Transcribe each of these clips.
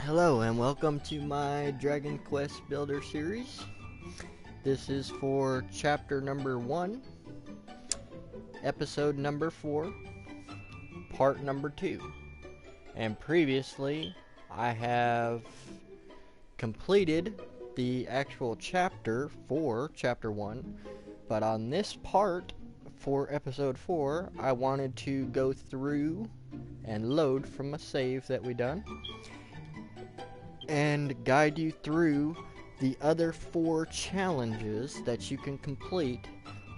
Hello and welcome to my Dragon Quest Builder series. This is for chapter number 1, episode number 4, part number 2. And previously I have completed the actual chapter for chapter 1, but on this part for episode 4 I wanted to go through and load from a save that we done and guide you through the other 4 challenges that you can complete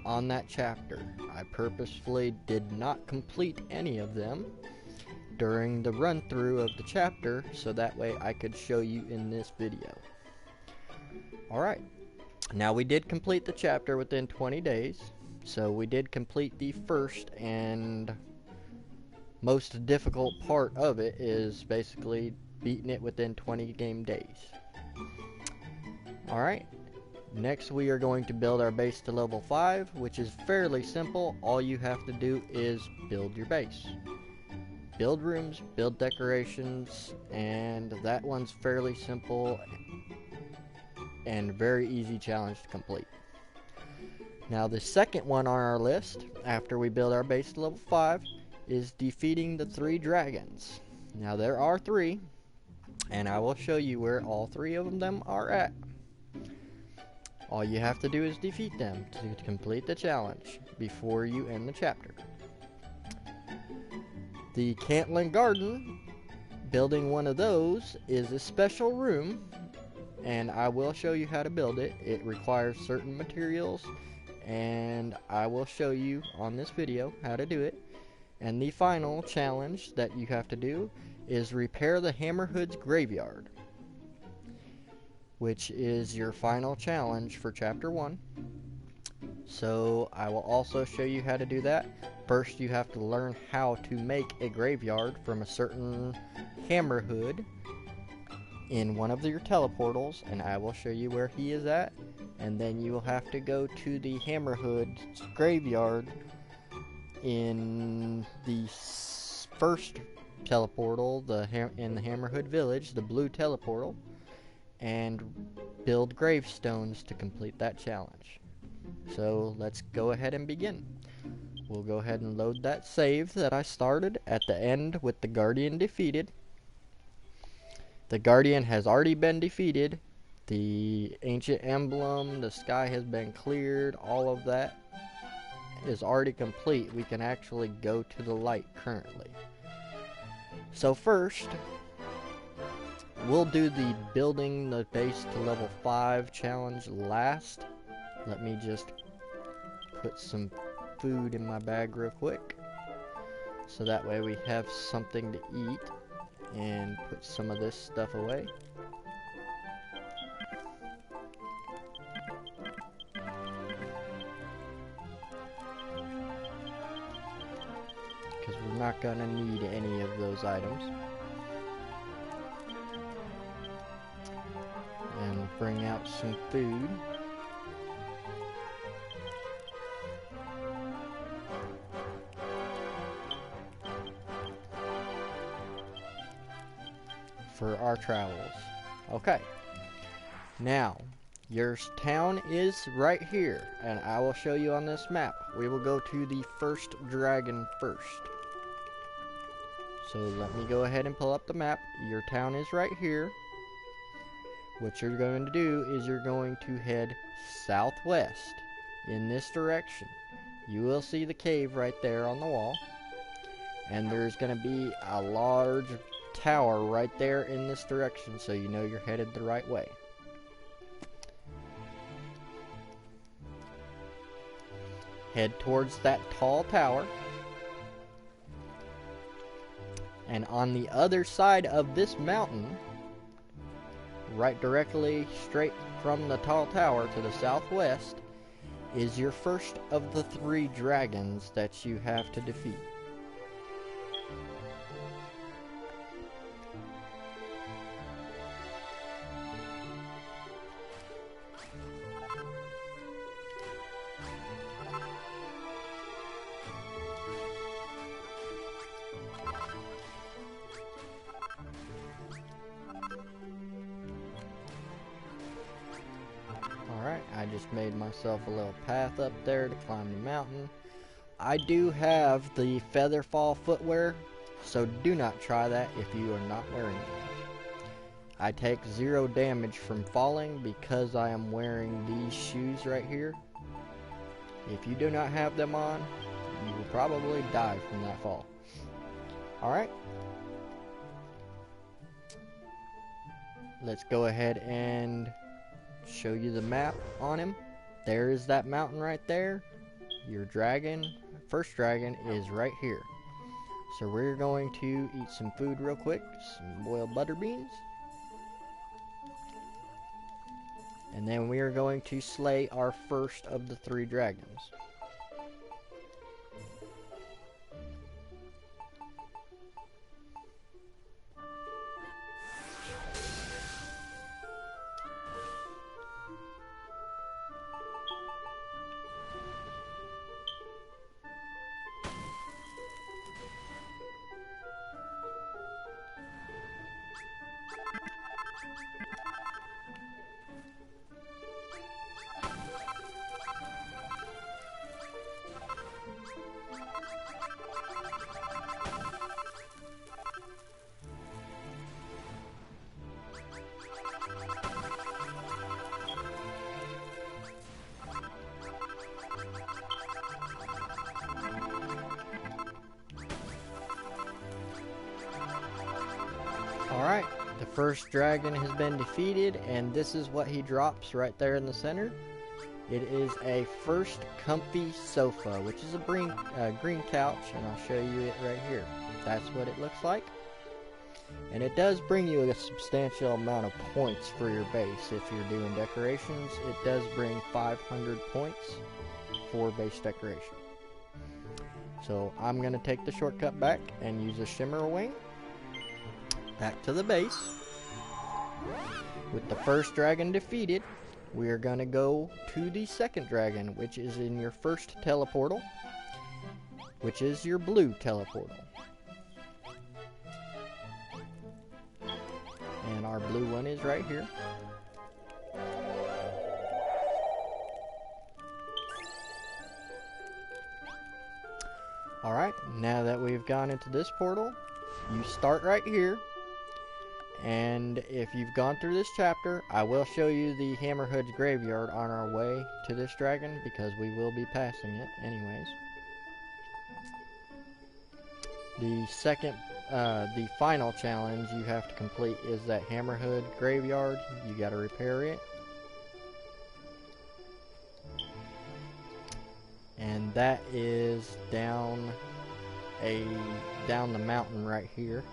on that chapter. I purposefully did not complete any of them during the run through of the chapter so that way I could show you in this video. Alright, now we did complete the chapter within 20 days, so we did complete the first and most difficult part of it is basically beating it within 20 game days. Alright, next we are going to build our base to level 5, which is fairly simple. All you have to do is build your base. Build rooms, build decorations, and that one's fairly simple and very easy challenge to complete. Now the second one on our list, after we build our base to level 5, is defeating the 3 dragons. Now there are 3, and I will show you where all 3 of them are at. All you have to do is defeat them to complete the challenge before you end the chapter. The Cantland Garden, building one of those is a special room, and I will show you how to build it. It requires certain materials, and I will show you on this video how to do it. And the final challenge that you have to do is repair the Hammerhood's graveyard, which is your final challenge for chapter 1. So I will also show you how to do that. First you have to learn how to make a graveyard from a certain Hammerhood in one of your teleportals, and I will show you where he is at, and then you will have to go to the Hammerhood's graveyard in the first teleportal, in the Hammerhood village, the blue teleportal, and build gravestones to complete that challenge. So let's go ahead and begin. We'll go ahead and load that save that I started at the end with the Guardian defeated. The Guardian has already been defeated. The ancient emblem, the sky has been cleared, all of that is already complete. We can actually go to the light currently. So first, we'll do the building the base to level 5 challenge last. Let me just put some food in my bag real quick, so that way we have something to eat, and put some of this stuff away. Because we're not gonna need any of those items. And bring out some food. For our travels. Okay. Now, your town is right here, and I will show you on this map. We will go to the first dragon first. So let me go ahead and pull up the map. Your town is right here. What you're going to do is you're going to head southwest in this direction. You will see the cave right there on the wall, and there's going to be a large tower right there in this direction, so you know you're headed the right way. Head towards that tall tower, and on the other side of this mountain, right directly straight from the tall tower to the southwest, is your first of the 3 dragons that you have to defeat. just made myself a little path up there to climb the mountain. I do have the Featherfall footwear, so do not try that if you are not wearing it. I take 0 damage from falling because I am wearing these shoes right here. If you do not have them on, you will probably die from that fall. Alright. Let's go ahead and show you the map on him. There is that mountain right there. Your dragon, first dragon, is right here. So we're going to eat some food real quick. Some boiled butter beans. And then we are going to slay our first of the 3 dragons. Alright, the first dragon has been defeated, and this is what he drops right there in the center. It is a first comfy sofa, which is a green couch, and I'll show you it right here. That's what it looks like. And it does bring you a substantial amount of points for your base. If you're doing decorations, it does bring 500 points for base decoration. So I'm going to take the shortcut back and use a shimmer wing. Back to the base. With the first dragon defeated, we are going to go to the second dragon, which is in your first teleportal, which is your blue teleportal. And our blue one is right here. Alright, now that we've gone into this portal, you start right here. And if you've gone through this chapter, I will show you the Hammerhood's graveyard on our way to this dragon, because we will be passing it anyways. The final challenge you have to complete is that Hammerhood graveyard. You gotta repair it. And that is down the mountain right here.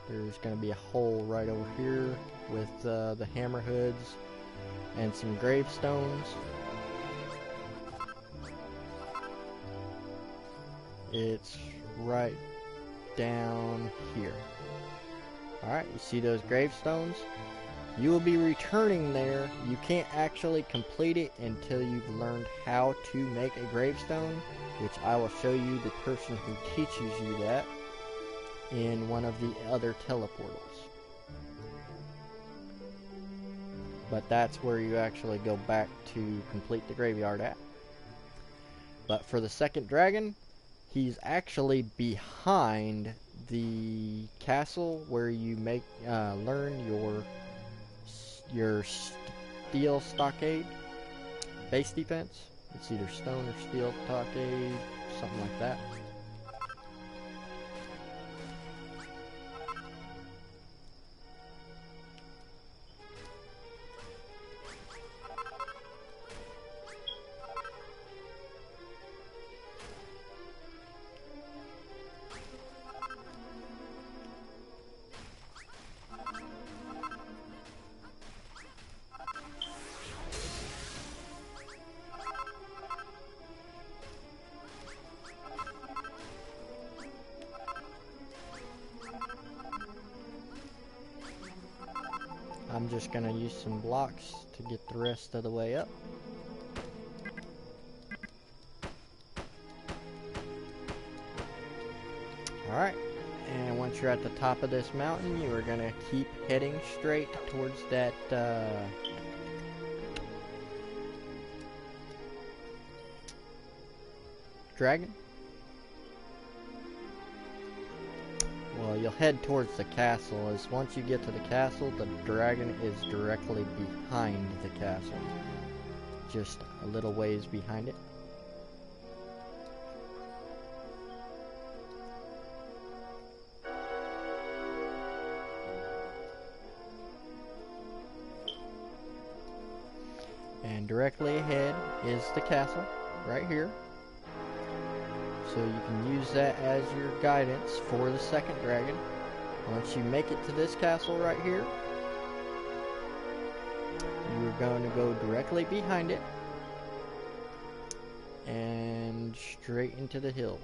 There's going to be a hole right over here with the Hammerhoods and some gravestones. It's right down here. Alright, you see those gravestones? You will be returning there. You can't actually complete it until you've learned how to make a gravestone, which I will show you the person who teaches you that in one of the other teleportals. But that's where you actually go back to complete the graveyard at. But for the second dragon, he's actually behind the castle where you make learn your steel stockade base defense. It's either stone or steel stockade, something like that. I'm just going to use some blocks to get the rest of the way up. Alright, and once you're at the top of this mountain, you are going to keep heading straight towards that dragon? Well, you'll head towards the castle, as once you get to the castle, the dragon is directly behind the castle. Just a little ways behind it. And directly ahead is the castle, right here. So you can use that as your guidance for the second dragon. Once you make it to this castle right here, you're going to go directly behind it and straight into the hills.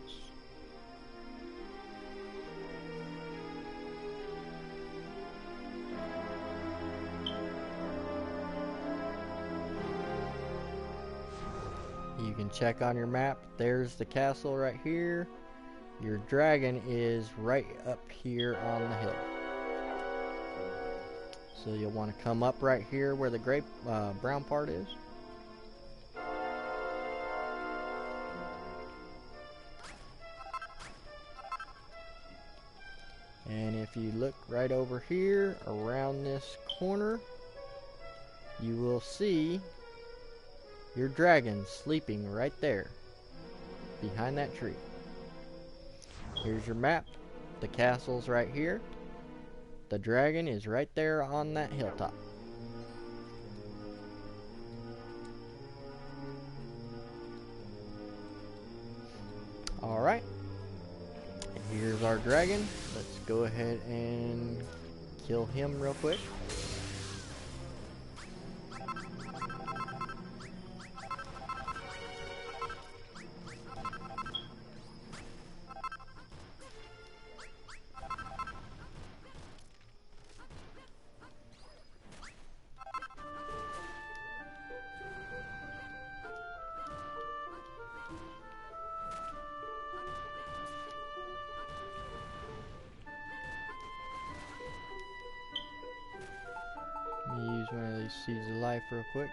You can check on your map. There's the castle right here. Your dragon is right up here on the hill. So you'll want to come up right here where the gray brown part is. And if you look right over here around this corner, you will see your dragon sleeping right there behind that tree. Here's your map. The castle's right here. The dragon is right there on that hilltop. Alright. Here's our dragon. Let's go ahead and kill him real quick. Use one of these seeds of life real quick.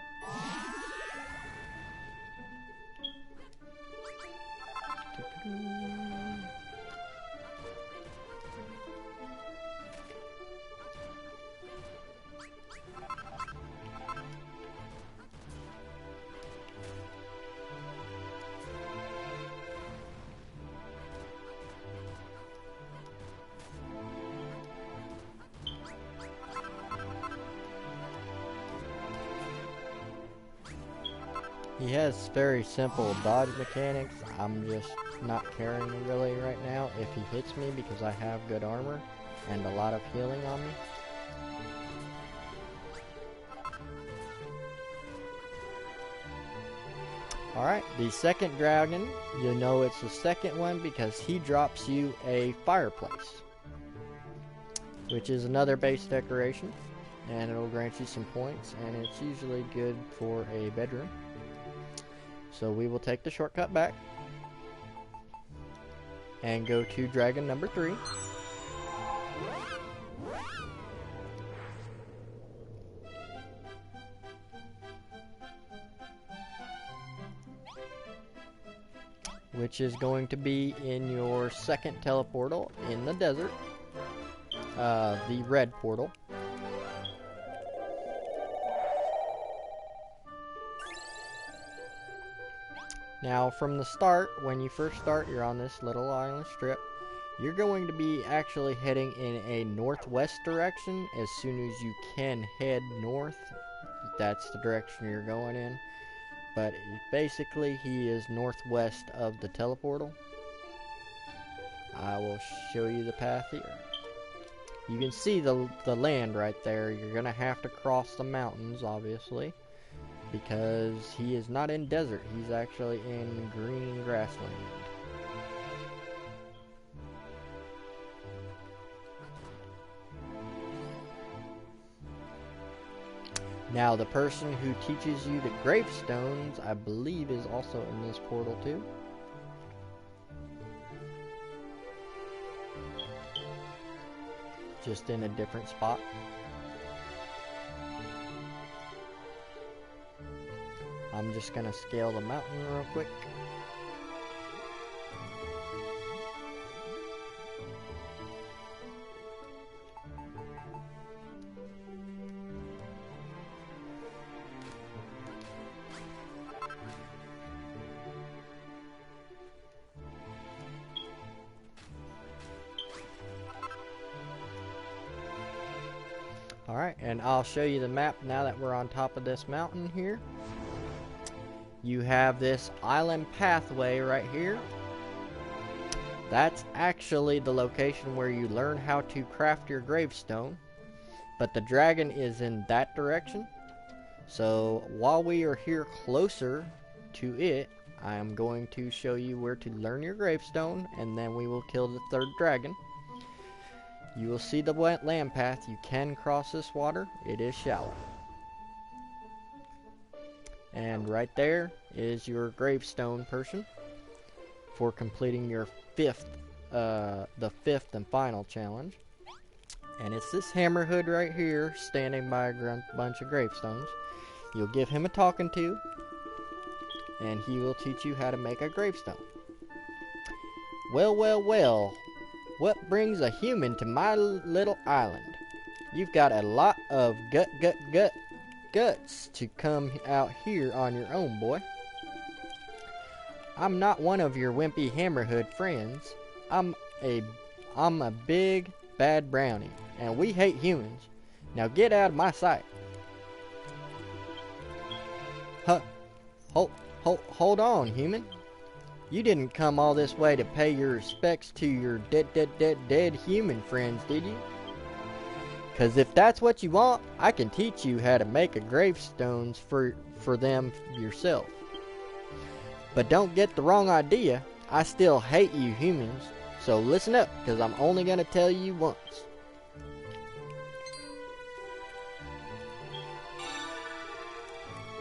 He has very simple dodge mechanics. I'm just not caring really right now if he hits me because I have good armor and a lot of healing on me. Alright, the second dragon, you know it's the second one because he drops you a fireplace, which is another base decoration, and it'll grant you some points, and it's usually good for a bedroom. So we will take the shortcut back and go to dragon number 3. Which is going to be in your second teleportal in the desert, the red portal. Now from the start, when you first start, you're on this little island strip. You're going to be actually heading in a northwest direction. As soon as you can head north, that's the direction you're going in. But basically, he is northwest of the teleportal. I will show you the path here. You can see the land right there. You're going to have to cross the mountains, obviously, because he is not in desert. He's actually in green grassland. Now, the person who teaches you the gravestones, I believe, is also in this portal too. Just in a different spot. I'm just gonna scale the mountain real quick. Alright, and I'll show you the map now that we're on top of this mountain here. You have this island pathway right here. That's actually the location where you learn how to craft your gravestone. But the dragon is in that direction. So while we are here closer to it, I am going to show you where to learn your gravestone, and then we will kill the third dragon. You will see the land path. You can cross this water. It is shallow. And right there is your gravestone person for completing your the fifth and final challenge. And it's this hammerhead right here standing by a bunch of gravestones. You'll give him a talking to, and he will teach you how to make a gravestone. Well, well, well. What brings a human to my little island? You've got a lot of guts to come out here on your own, boy. I'm not one of your wimpy hammerhead friends. I'm a big bad brownie, and we hate humans. Now get out of my sight. Huh? Hold on, human. You didn't come all this way to pay your respects to your dead human friends, did you? 'Cause if that's what you want, I can teach you how to make a gravestones for them yourself. But don't get the wrong idea, I still hate you humans. So listen up, 'cause I'm only gonna tell you once.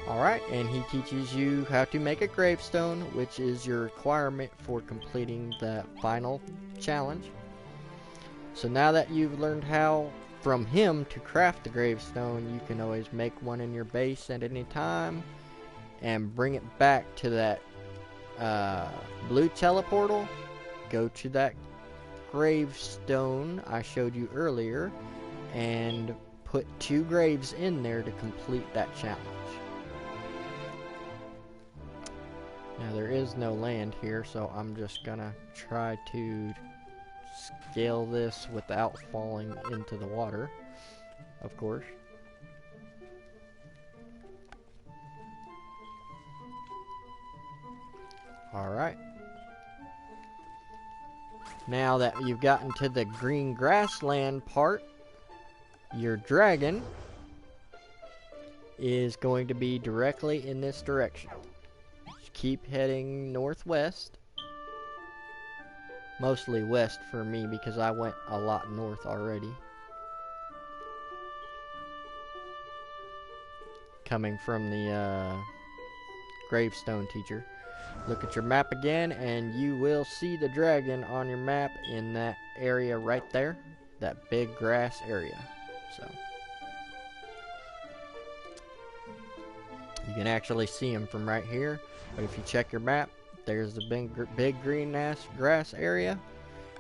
Alright, and he teaches you how to make a gravestone, which is your requirement for completing the final challenge. So now that you've learned how from him to craft the gravestone, you can always make one in your base at any time and bring it back to that blue teleportal. Go to that gravestone I showed you earlier and put 2 graves in there to complete that challenge. Now there is no land here, so I'm just gonna try to scale this without falling into the water, of course. Alright. Now that you've gotten to the green grassland part, your dragon is going to be directly in this direction. Just keep heading northwest. Mostly west for me because I went a lot north already. Coming from the gravestone teacher. Look at your map again and you will see the dragon on your map in that area right there. That big grass area. So you can actually see him from right here. But if you check your map, there's the big green grass area.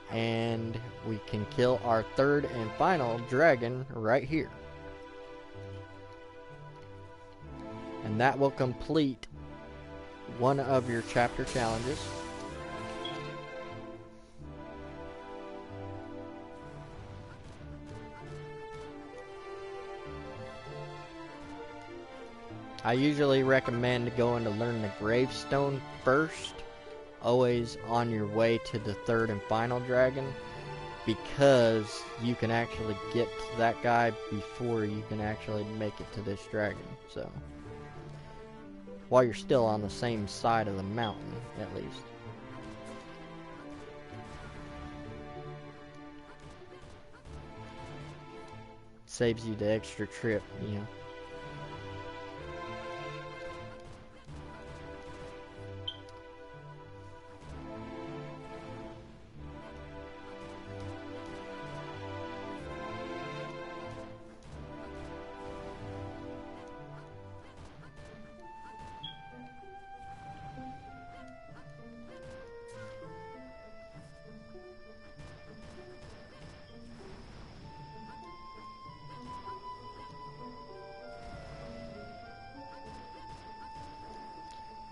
And we can kill our third and final dragon right here. And that will complete one of your chapter challenges. I usually recommend going to learn the gravestone first, always on your way to the third and final dragon, because you can actually get to that guy before you can actually make it to this dragon. So while you're still on the same side of the mountain, at least. Saves you the extra trip, you know.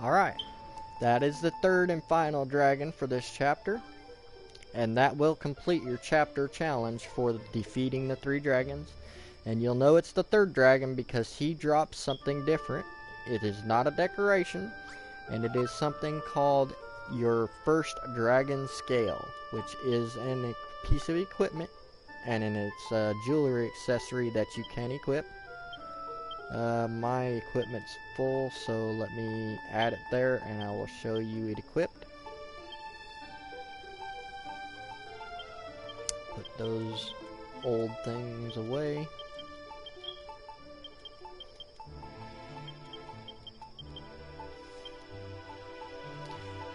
Alright, that is the third and final dragon for this chapter, and that will complete your chapter challenge for defeating the 3 dragons. And you'll know it's the third dragon because he drops something different. It is not a decoration, and it is something called your first dragon scale, which is a piece of equipment, and it's a jewelry accessory that you can equip. My equipment's full, so let me add it there, and I will show you it equipped. Put those old things away.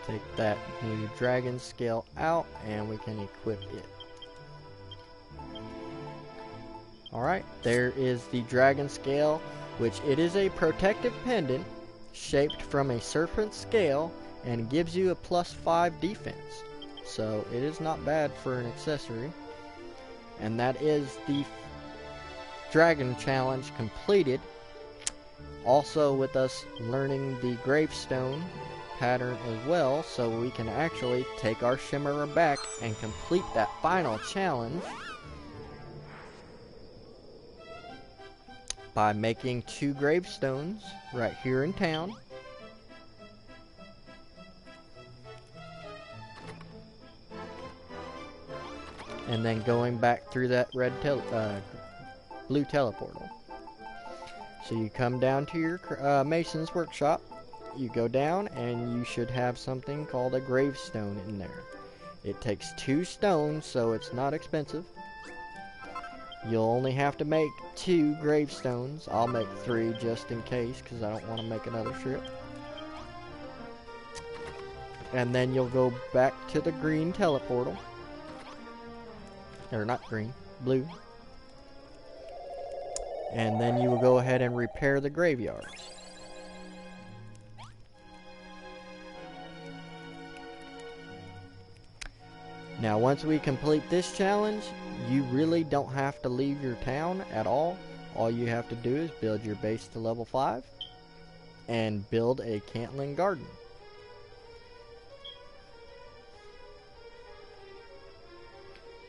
Take that new dragon scale out and we can equip it. Alright, there is the dragon scale, which it is a protective pendant shaped from a serpent scale and gives you a +5 defense. So it is not bad for an accessory. And that is the dragon challenge completed. Also with us learning the gravestone pattern as well, so we can actually take our shimmerer back and complete that final challenge by making 2 gravestones right here in town. And then going back through that blue teleportal. So you come down to your mason's workshop. You go down and you should have something called a gravestone in there. It takes 2 stones, so it's not expensive. You'll only have to make 2 gravestones. I'll make 3 just in case, because I don't want to make another trip. And then you'll go back to the green teleportal. Or not green, blue. And then you will go ahead and repair the graveyards. Now once we complete this challenge, you really don't have to leave your town at all. All you have to do is build your base to level 5 and build a cantling garden.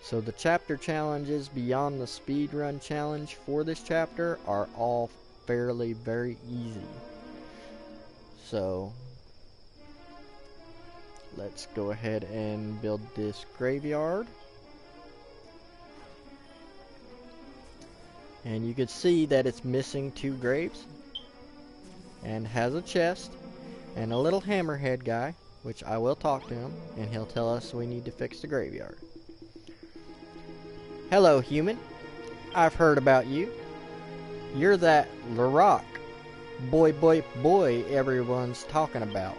So the chapter challenges beyond the speedrun challenge for this chapter are all fairly very easy. So let's go ahead and build this graveyard. And you can see that it's missing 2 graves and has a chest and a little hammerhead guy, which I will talk to him and he'll tell us we need to fix the graveyard. Hello, human. I've heard about you. You're that Larock boy everyone's talking about.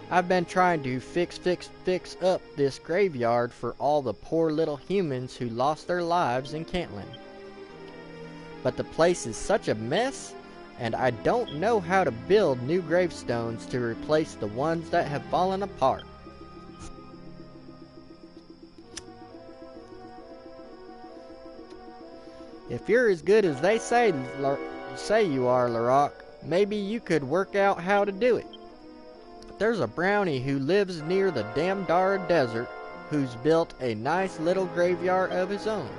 I've been trying to fix up this graveyard for all the poor little humans who lost their lives in Cantland. But the place is such a mess, and I don't know how to build new gravestones to replace the ones that have fallen apart. If you're as good as they say you are, Larock, maybe you could work out how to do it. There's a brownie who lives near the Damdara Desert who's built a nice little graveyard of his own.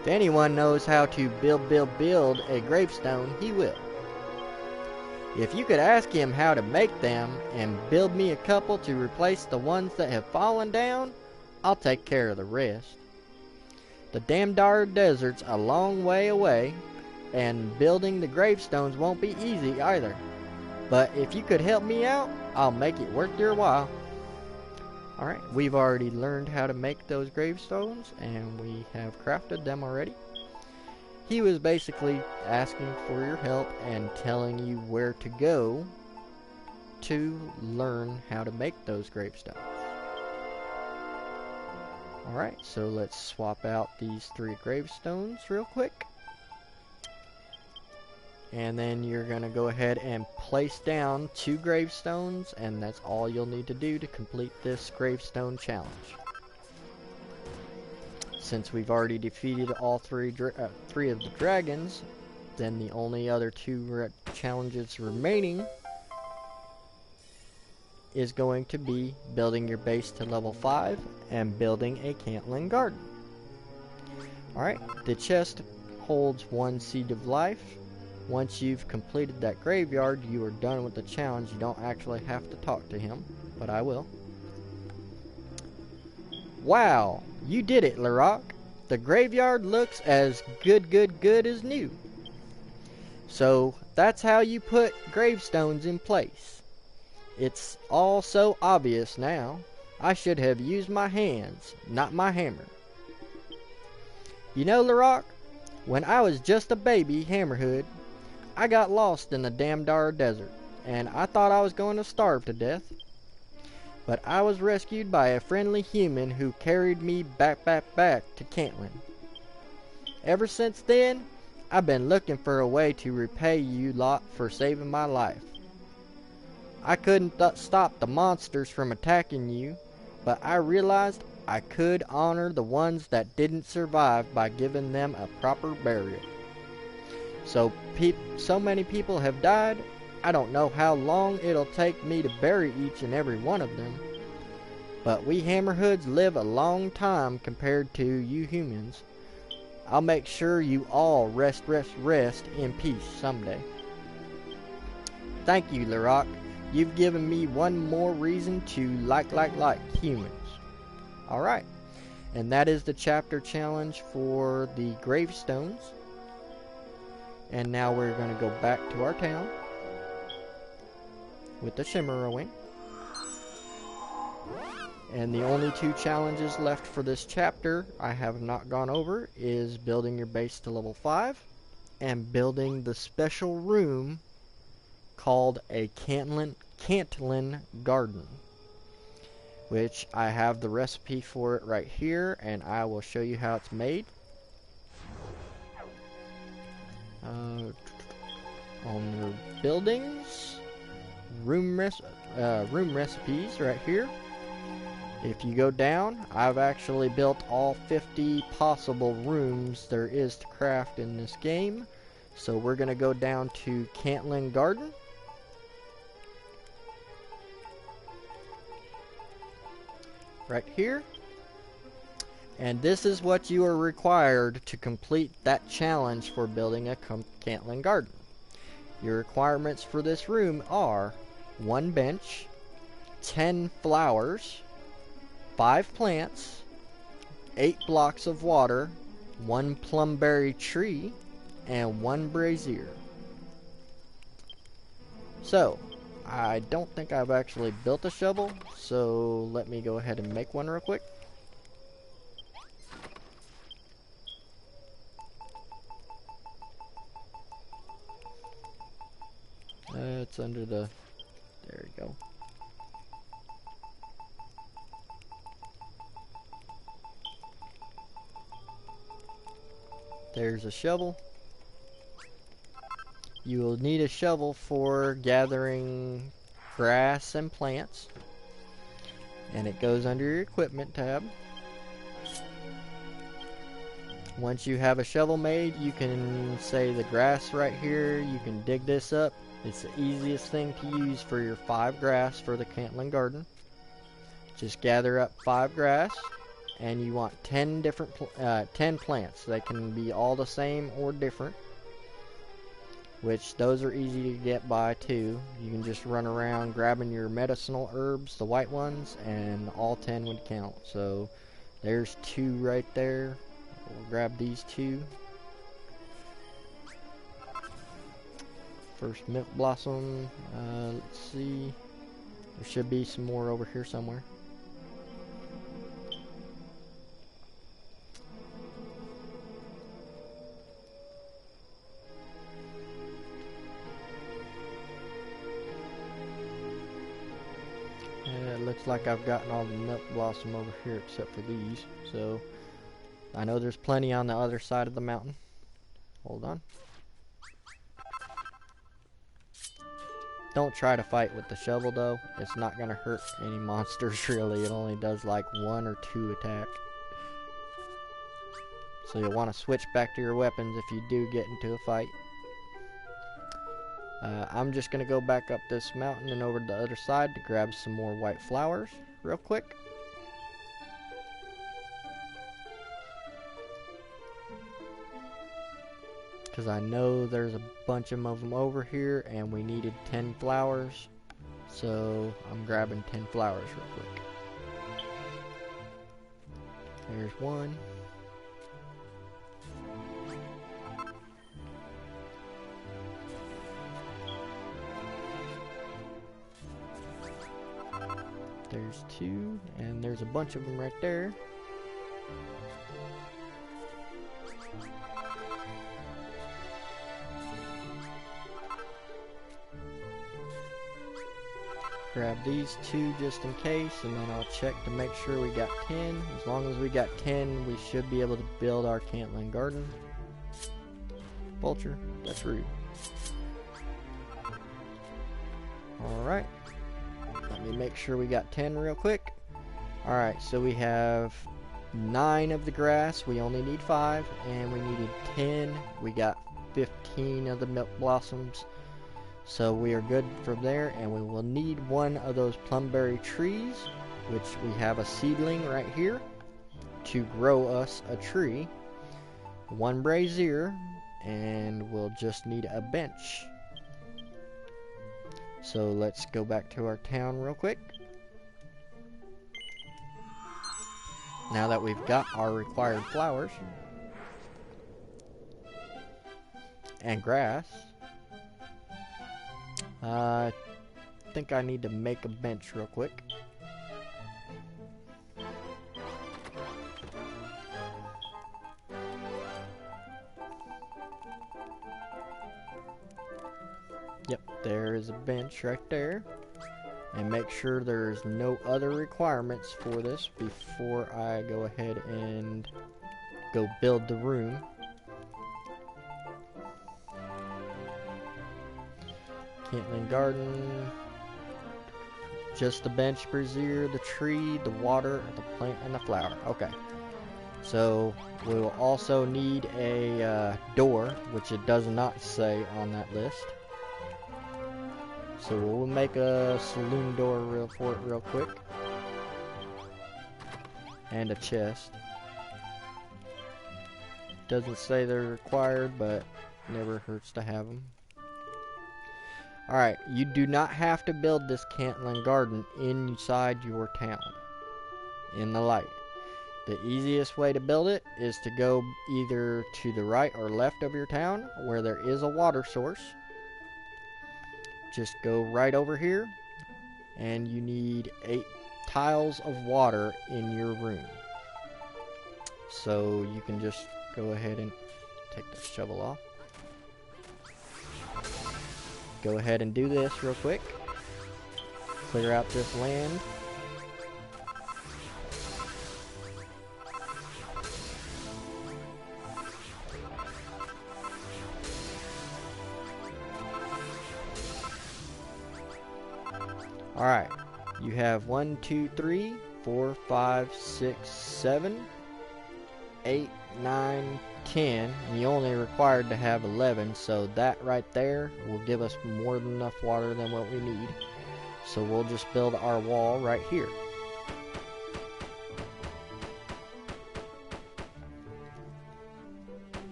If anyone knows how to build a gravestone, he will. If you could ask him how to make them and build me a couple to replace the ones that have fallen down, I'll take care of the rest. The Damdara Desert's a long way away, and building the gravestones won't be easy either. But if you could help me out, I'll make it worth your while. Alright, we've already learned how to make those gravestones, and we have crafted them already. He was basically asking for your help and telling you where to go to learn how to make those gravestones. Alright, so let's swap out these 3 gravestones real quick. And then you're going to go ahead and place down 2 gravestones, and that's all you'll need to do to complete this gravestone challenge. Since we've already defeated all 3 of the dragons, then the only other 2 challenges remaining is going to be building your base to level 5 and building a cantling garden. Alright, the chest holds 1 seed of life. Once you've completed that graveyard, you are done with the challenge. You don't actually have to talk to him, but I will. Wow, you did it, Larock. The graveyard looks as good as new. So that's how you put gravestones in place. It's all so obvious now. I should have used my hands, not my hammer. You know, Larock, when I was just a baby hammerhead, I got lost in the Damdar desert, and I thought I was going to starve to death. But I was rescued by a friendly human who carried me back to Cantlin. Ever since then, I've been looking for a way to repay you lot for saving my life. I couldn't stop the monsters from attacking you, but I realized I could honor the ones that didn't survive by giving them a proper burial. So many people have died, I don't know how long it'll take me to bury each and every one of them. But we hammerhoods live a long time compared to you humans. I'll make sure you all rest in peace someday. Thank you, Larock. You've given me one more reason to like humans. Alright, and that is the chapter challenge for the gravestones. And now we're going to go back to our town with the Shimmerowing. And the only 2 challenges left for this chapter I have not gone over is building your base to level 5 and building the special room called a Cantlin Garden, which I have the recipe for it right here, and I will show you how it's made. On your buildings, room recipes right here. If you go down, I've actually built all 50 possible rooms there is to craft in this game. So we're going to go down to Cantlin Garden. Right here. And this is what you are required to complete that challenge for building a Cantlin Garden. Your requirements for this room are 1 bench, 10 flowers, 5 plants, 8 blocks of water, 1 plumberry tree, and 1 brazier. So, I don't think I've actually built a shovel, so let me go ahead and make one real quick. It's under the... there we go. There's a shovel. You will need a shovel for gathering grass and plants. And it goes under your equipment tab. Once you have a shovel made, you can say the grass right here, you can dig this up. It's the easiest thing to use for your 5 grass for the Cantlin Garden. Just gather up 5 grass, and you want 10 different 10 plants. They can be all the same or different, which those are easy to get by too. You can just run around grabbing your medicinal herbs, the white ones, and all 10 would count. So there's 2 right there. We'll grab these 2. First milk blossom. Let's see. There should be some more over here somewhere. It looks like I've gotten all the milk blossom over here except for these. So I know there's plenty on the other side of the mountain. Hold on. Don't try to fight with the shovel though. It's not going to hurt any monsters really. It only does like 1 or 2 attack. So you'll want to switch back to your weapons if you do get into a fight. I'm just going to go back up this mountain and over to the other side to grab some more white flowers real quick. because I know there's a bunch of them over here, and we needed 10 flowers. So I'm grabbing 10 flowers real quick. There's one. There's two, and there's a bunch of them right there. Grab these two just in case, and then I'll check to make sure we got 10. As long as we got 10, we should be able to build our Cantland garden. Vulture, that's rude. Alright. Let me make sure we got 10 real quick. Alright, so we have 9 of the grass. We only need 5, and we needed 10. We got 15 of the milk blossoms. So we are good from there, and we will need one of those plumberry trees, which we have a seedling right here, to grow us a tree. One brazier, and we'll just need a bench. So let's go back to our town real quick. Now that we've got our required flowers and grass, I think I need to make a bench real quick. Yep, there is a bench right there. And make sure there's no other requirements for this before I go ahead and go build the room. Cantland garden, just the bench, brazier, the tree, the water, the plant, and the flower. Okay. So we will also need a door, which it does not say on that list. So we'll make a saloon door real quick, and a chest. Doesn't say they're required, but never hurts to have them. Alright, you do not have to build this Cantland garden inside your town, in the light. The easiest way to build it is to go either to the right or left of your town, where there is a water source. Just go right over here, and you need 8 tiles of water in your room. So you can just go ahead and take the shovel off. Go ahead and do this real quick. Clear out this land. Alright, you have 1, 2, 3, 4, 5, 6, 7, 8, 9, 10, and you only required to have 11, so that right there will give us more than enough water than what we need. So we'll just build our wall right here.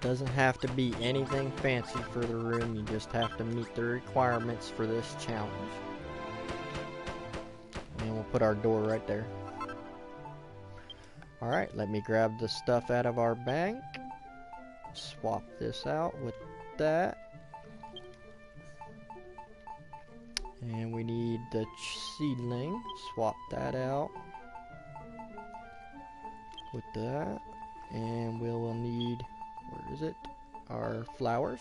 Doesn't have to be anything fancy for the room, you just have to meet the requirements for this challenge. And we'll put our door right there. Alright, let me grab the stuff out of our bank. Swap this out with that. And we need the seedling. Swap that out with that. And we will need, where is it? Our flowers.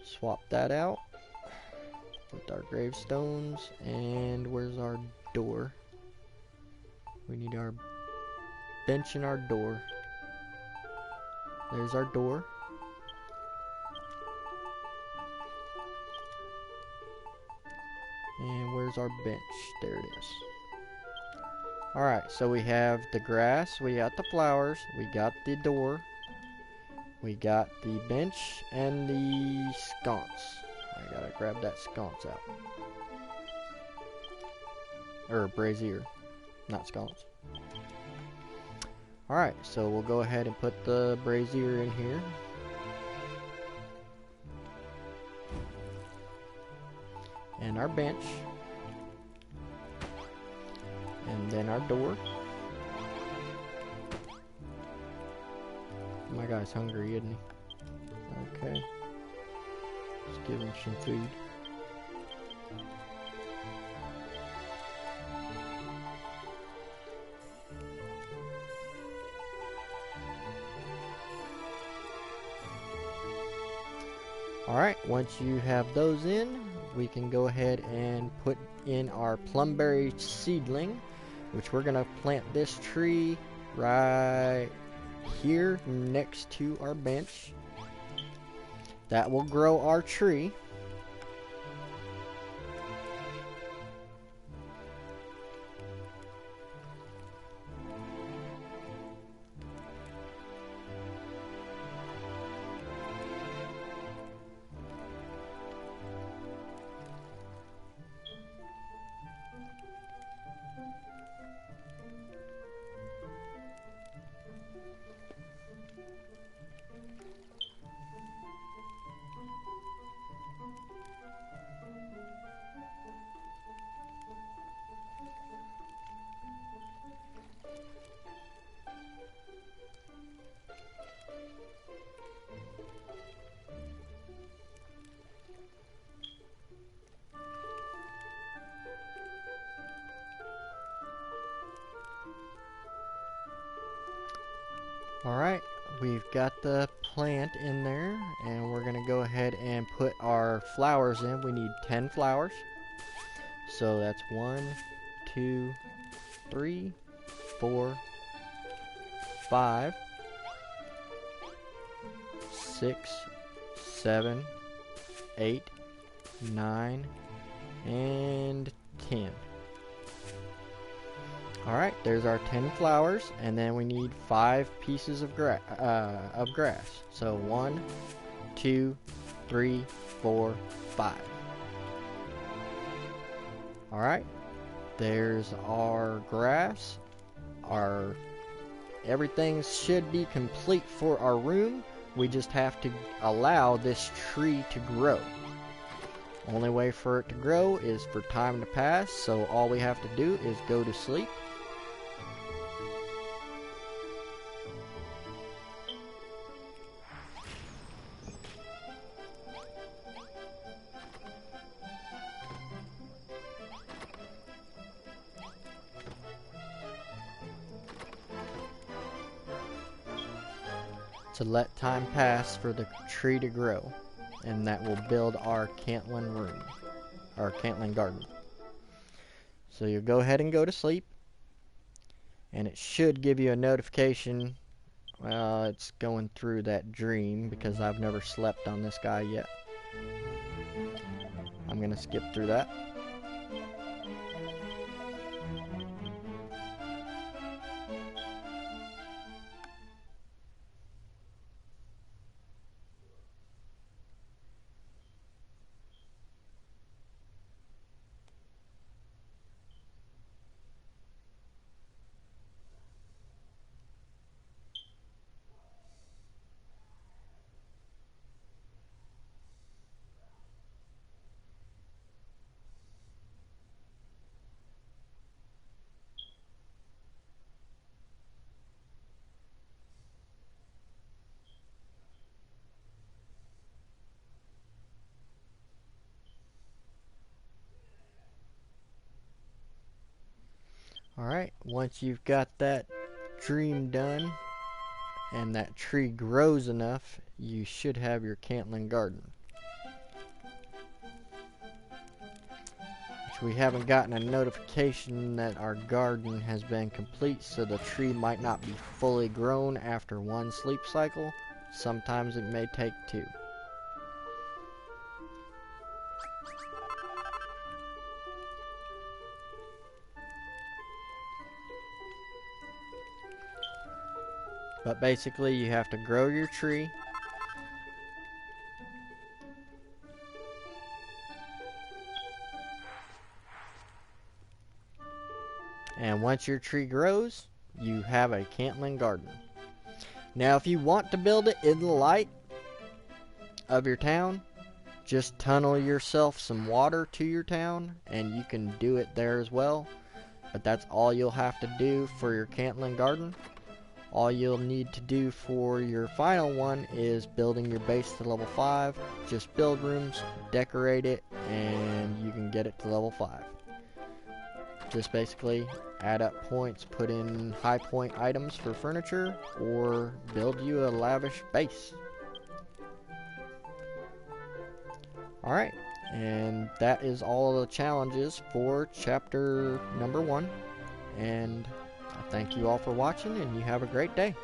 Swap that out with our gravestones. And where's our door? We need our bench and our door. There's our door. And where's our bench? There it is. Alright, so we have the grass, we got the flowers, we got the door, We got the bench and the sconce. I gotta grab that sconce out. Or brazier, not sconce. Alright, so we'll go ahead and put the brazier in here. And our bench. And then our door. My guy's hungry, isn't he? Okay. Let's give him some food. Alright, once you have those in, we can go ahead and put in our plumberry seedling, which we're going to plant this tree right here next to our bench. That will grow our tree. Alright, we've got the plant in there, and we're going to go ahead and put our flowers in. We need 10 flowers. So that's 1, 2, 3, 4, 5, 6, 7, 8, 9, and 10. Alright, there's our 10 flowers, and then we need 5 pieces of grass. So 1, 2, 3, 4, 5. Alright, there's our grass. Everything should be complete for our room. We just have to allow this tree to grow. Only way for it to grow is for time to pass, so all we have to do is go to sleep. To let time pass for the tree to grow, and that will build our Cantlin room, our Cantlin garden. So you go ahead and go to sleep, and it should give you a notification. Well, it's going through that dream because I've never slept on this guy yet. I'm gonna skip through that. Alright, once you've got that dream done and that tree grows enough, you should have your Cantlin garden. Which we haven't gotten a notification that our garden has been complete, so the tree might not be fully grown after 1 sleep cycle. Sometimes it may take 2. But basically, you have to grow your tree, And once your tree grows, you have a cantling garden. Now, if you want to build it in the light of your town, just tunnel yourself some water to your town, and you can do it there as well. But that's all you'll have to do for your cantling garden. All you'll need to do for your final one is building your base to level 5. Just build rooms, decorate it, and you can get it to level 5. Just basically add up points, put in high point items for furniture, or build you a lavish base. Alright, and that is all the challenges for chapter number 1. And I thank you all for watching, and you have a great day.